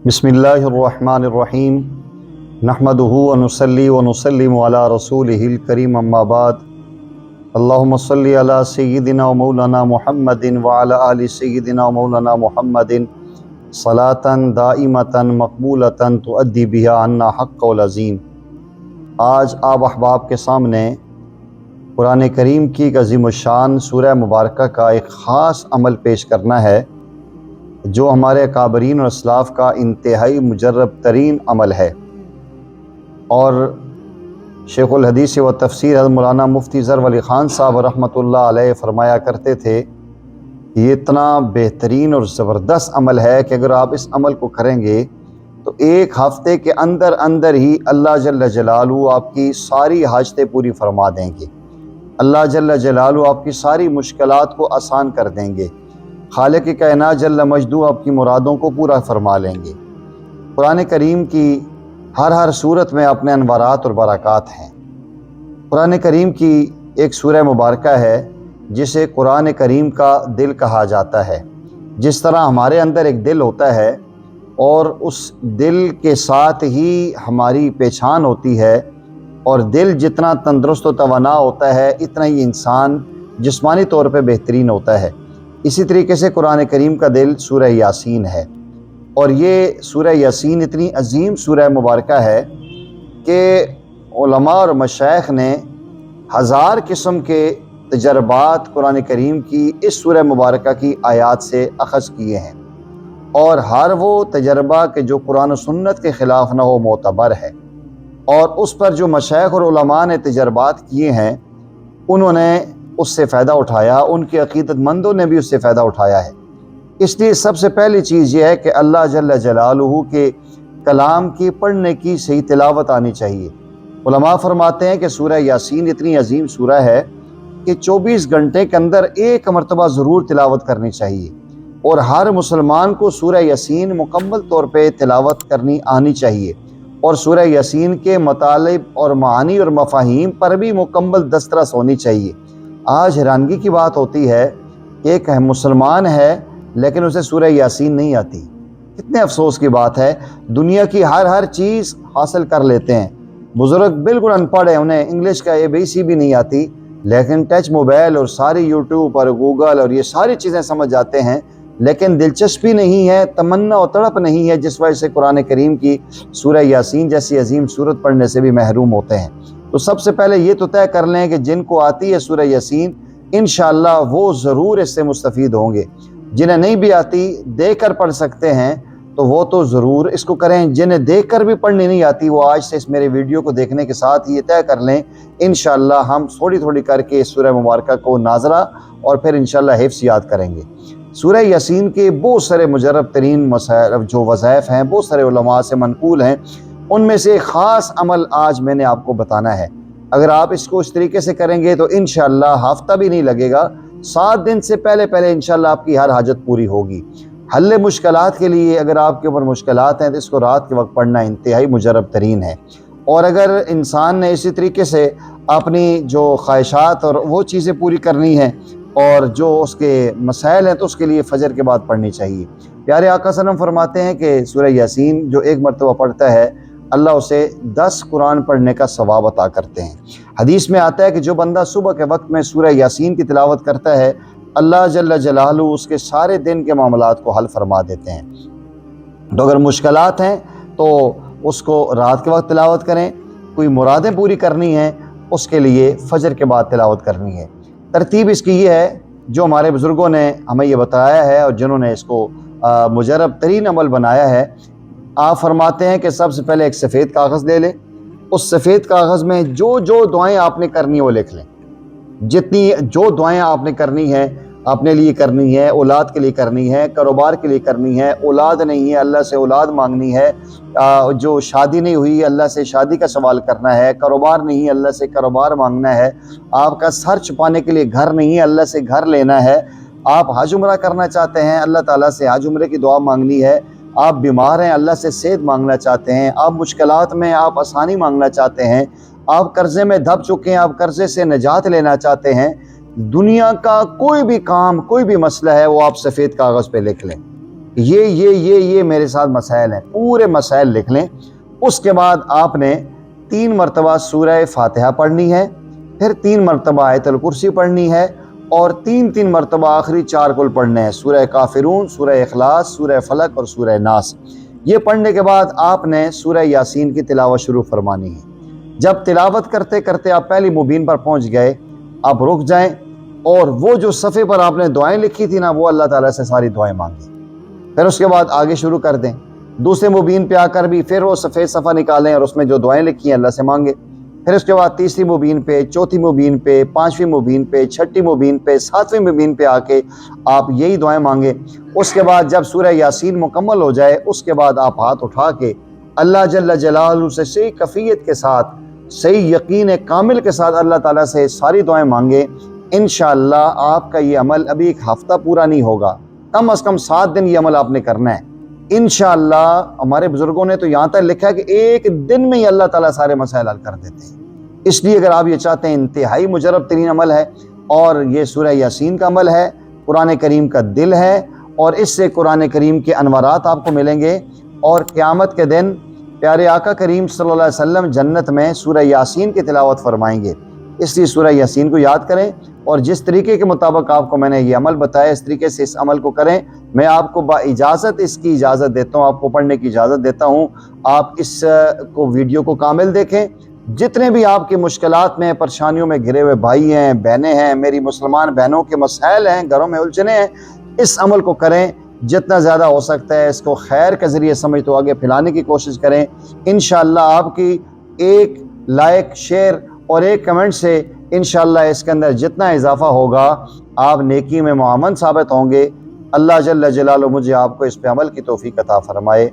بسم اللہ الرحمن الرحیم نحمدہ ونصلی ونسلم علی رسولہ الکریم اما بعد اللہم صلی علی سیدنا و مولانا محمد وعلی آل سیدنا و مولانا محمد صلاۃ دائمۃ مقبولۃ تؤدی بہا عنا حق العظیم۔ آج آپ احباب کے سامنے قرآن کریم کی ایک عظیم الشان سورہ مبارکہ کا ایک خاص عمل پیش کرنا ہے جو ہمارے اکابرین اور اسلاف کا انتہائی مجرب ترین عمل ہے، اور شیخ الحدیث و تفسیر حضرت مولانا مفتی ظفر علی خان صاحب رحمۃ اللہ علیہ فرمایا کرتے تھے کہ یہ اتنا بہترین اور زبردست عمل ہے کہ اگر آپ اس عمل کو کریں گے تو ایک ہفتے کے اندر اندر ہی اللہ جل جلالہ آپ کی ساری حاجتیں پوری فرما دیں گے، اللہ جل جلالہ آپ کی ساری مشکلات کو آسان کر دیں گے، خالق کائنات جل مجدہ آپ کی مرادوں کو پورا فرما لیں گے۔ قرآن کریم کی ہر صورت میں اپنے انوارات اور برکات ہیں۔ قرآن کریم کی ایک سورہ مبارکہ ہے جسے قرآن کریم کا دل کہا جاتا ہے۔ جس طرح ہمارے اندر ایک دل ہوتا ہے اور اس دل کے ساتھ ہی ہماری پہچان ہوتی ہے، اور دل جتنا تندرست و توانا ہوتا ہے اتنا ہی انسان جسمانی طور پہ بہترین ہوتا ہے۔ اسی طریقے سے قرآن کریم کا دل سورہ یاسین ہے، اور یہ سورہ یاسین اتنی عظیم سورہ مبارکہ ہے کہ علماء اور مشائخ نے 1000 قسم کے تجربات قرآن کریم کی اس سورہ مبارکہ کی آیات سے اخذ کیے ہیں، اور ہر وہ تجربہ کہ جو قرآن و سنت کے خلاف نہ ہو معتبر ہے، اور اس پر جو مشائخ اور علماء نے تجربات کیے ہیں انہوں نے اس سے فائدہ اٹھایا، ان کے عقیدت مندوں نے بھی اس سے فائدہ اٹھایا ہے۔ اس لیے سب سے پہلی چیز یہ ہے کہ اللہ جل جلالہ کے کلام کی پڑھنے کی صحیح تلاوت آنی چاہیے۔ علماء فرماتے ہیں کہ سورہ یاسین اتنی عظیم سورہ ہے کہ 24 گھنٹے کے اندر ایک مرتبہ ضرور تلاوت کرنی چاہیے، اور ہر مسلمان کو سورہ یاسین مکمل طور پہ تلاوت کرنی آنی چاہیے، اور سورہ یاسین کے مطالب اور معانی اور مفاہیم پر بھی مکمل دسترس ہونی چاہیے۔ آج حیرانگی کی بات ہوتی ہے کہ ایک مسلمان ہے لیکن اسے سورہ یاسین نہیں آتی۔ کتنے افسوس کی بات ہے، دنیا کی ہر چیز حاصل کر لیتے ہیں، بزرگ بالکل ان پڑھ ہیں، انہیں انگلش کا ABC بھی نہیں آتی، لیکن ٹچ موبائل اور ساری یوٹیوب اور گوگل اور یہ ساری چیزیں سمجھ جاتے ہیں، لیکن دلچسپی نہیں ہے، تمنا و تڑپ نہیں ہے، جس وجہ سے قرآن کریم کی سورہ یاسین جیسی عظیم سورت پڑھنے سے بھی محروم ہوتے ہیں۔ تو سب سے پہلے یہ تو طے کر لیں کہ جن کو آتی ہے سورہ یاسین انشاءاللہ وہ ضرور اس سے مستفید ہوں گے، جنہیں نہیں بھی آتی دیکھ کر پڑھ سکتے ہیں تو وہ تو ضرور اس کو کریں، جنہیں دیکھ کر بھی پڑھنی نہیں آتی وہ آج سے اس میرے ویڈیو کو دیکھنے کے ساتھ یہ طے کر لیں انشاءاللہ ہم تھوڑی کر کے اس سورہ مبارکہ کو ناظرہ اور پھر انشاءاللہ حفظ یاد کریں گے۔ سورہ یاسین کے بہت سارے مجرب ترین مسائل جو وظائف ہیں بہت سارے علماء سے منقول ہیں، ان میں سے ایک خاص عمل آج میں نے آپ کو بتانا ہے۔ اگر آپ اس کو اس طریقے سے کریں گے تو انشاءاللہ ہفتہ بھی نہیں لگے گا، 7 دن سے پہلے انشاءاللہ آپ کی ہر حاجت پوری ہوگی۔ حل مشکلات کے لیے اگر آپ کے اوپر مشکلات ہیں تو اس کو رات کے وقت پڑھنا انتہائی مجرب ترین ہے، اور اگر انسان نے اسی طریقے سے اپنی جو خواہشات اور وہ چیزیں پوری کرنی ہیں اور جو اس کے مسائل ہیں تو اس کے لیے فجر کے بعد پڑھنی چاہیے۔ پیارے آقا صلی اللہ علیہ وسلم فرماتے ہیں کہ سورہ یاسین جو ایک مرتبہ پڑھتا ہے اللہ اسے 10 قرآن پڑھنے کا ثواب عطا کرتے ہیں۔ حدیث میں آتا ہے کہ جو بندہ صبح کے وقت میں سورہ یاسین کی تلاوت کرتا ہے اللہ جل جلالہ اس کے سارے دن کے معاملات کو حل فرما دیتے ہیں۔ تو اگر مشکلات ہیں تو اس کو رات کے وقت تلاوت کریں، کوئی مرادیں پوری کرنی ہیں اس کے لیے فجر کے بعد تلاوت کرنی ہے۔ ترتیب اس کی یہ ہے جو ہمارے بزرگوں نے ہمیں یہ بتایا ہے اور جنہوں نے اس کو مجرب ترین عمل بنایا ہے۔ آپ فرماتے ہیں کہ سب سے پہلے ایک سفید کاغذ لے لیں، اس سفید کاغذ میں جو دعائیں آپ نے کرنی وہ لکھ لیں، جتنی جو دعائیں آپ نے کرنی ہیں، اپنے لیے کرنی ہے، اولاد کے لیے کرنی ہے، کاروبار کے لیے کرنی ہے، اولاد نہیں ہے اللہ سے اولاد مانگنی ہے، جو شادی نہیں ہوئی اللہ سے شادی کا سوال کرنا ہے، کاروبار نہیں اللہ سے کاروبار مانگنا ہے، آپ کا سر چھپانے کے لیے گھر نہیں اللہ سے گھر لینا ہے، آپ حج عمرہ کرنا چاہتے ہیں اللہ تعالیٰ سے حج عمرے کی دعا مانگنی ہے، آپ بیمار ہیں اللہ سے صحت مانگنا چاہتے ہیں، آپ مشکلات میں آپ آسانی مانگنا چاہتے ہیں، آپ قرضے میں دب چکے ہیں آپ قرضے سے نجات لینا چاہتے ہیں، دنیا کا کوئی بھی کام کوئی بھی مسئلہ ہے وہ آپ سفید کاغذ پہ لکھ لیں۔ یہ میرے ساتھ مسائل ہیں، پورے مسائل لکھ لیں۔ اس کے بعد آپ نے 3 مرتبہ سورہ فاتحہ پڑھنی ہے، پھر 3 مرتبہ آیت الکرسی پڑھنی ہے، اور 3 مرتبہ آخری 4 کل پڑھنے ہیں، سورہ کافرون، سورہ اخلاص، سورہ فلق اور سورہ ناس۔ یہ پڑھنے کے بعد آپ نے سورہ یاسین کی تلاوت شروع فرمانی ہے۔ جب تلاوت کرتے کرتے آپ پہلی مبین پر پہنچ گئے، آپ رک جائیں، اور وہ جو صفحے پر آپ نے دعائیں لکھی تھی نا، وہ اللہ تعالیٰ سے ساری دعائیں مانگیں۔ پھر اس کے بعد آگے شروع کر دیں، دوسرے مبین پہ آ کر بھی پھر وہ سفید صفحہ نکالیں اور اس میں جو دعائیں لکھی ہیں اللہ سے مانگیں۔ پھر اس کے بعد تیسری مبین پہ، چوتھی مبین پہ، 5ویں مبین پہ، 6ٹھی مبین پہ، 7ویں مبین پہ آ کے آپ یہی دعائیں مانگیں۔ اس کے بعد جب سورہ یاسین مکمل ہو جائے، اس کے بعد آپ ہاتھ اٹھا کے اللہ جل جلالہ سے صحیح کیفیت کے ساتھ، صحیح یقین کامل کے ساتھ اللہ تعالیٰ سے ساری دعائیں مانگیں۔ انشاءاللہ آپ کا یہ عمل ابھی 1 ہفتہ پورا نہیں ہوگا، کم از کم 7 دن یہ عمل آپ نے کرنا ہے انشاءاللہ۔ ہمارے بزرگوں نے تو یہاں تک لکھا ہے کہ 1 دن میں ہی اللہ تعالیٰ سارے مسائل حل کر دیتے ہیں۔ اس لیے اگر آپ یہ چاہتے ہیں، انتہائی مجرب ترین عمل ہے، اور یہ سورہ یاسین کا عمل ہے، قرآن کریم کا دل ہے، اور اس سے قرآن کریم کے انوارات آپ کو ملیں گے، اور قیامت کے دن پیارے آقا کریم صلی اللہ علیہ وسلم جنت میں سورہ یاسین کی تلاوت فرمائیں گے۔ اس لیے سورہ یاسین کو یاد کریں، اور جس طریقے کے مطابق آپ کو میں نے یہ عمل بتایا، اس طریقے سے اس عمل کو کریں۔ میں آپ کو با اجازت اس کی اجازت دیتا ہوں، آپ کو پڑھنے کی اجازت دیتا ہوں۔ آپ اس کو ویڈیو کو کامل دیکھیں۔ جتنے بھی آپ کی مشکلات میں، پریشانیوں میں گھرے ہوئے بھائی ہیں، بہنیں ہیں، میری مسلمان بہنوں کے مسائل ہیں، گھروں میں الجھنیں ہیں، اس عمل کو کریں جتنا زیادہ ہو سکتا ہے۔ اس کو خیر کے ذریعے سمجھ تو آگے پھیلانے کی کوشش کریں۔ انشاءاللہ آپ کی ایک لائک، شیئر اور ایک کمنٹ سے انشاءاللہ اس کے اندر جتنا اضافہ ہوگا، آپ نیکی میں معاون ثابت ہوں گے۔ اللہ جل جلالہ مجھے آپ کو اس پہ عمل کی توفیق عطا فرمائے۔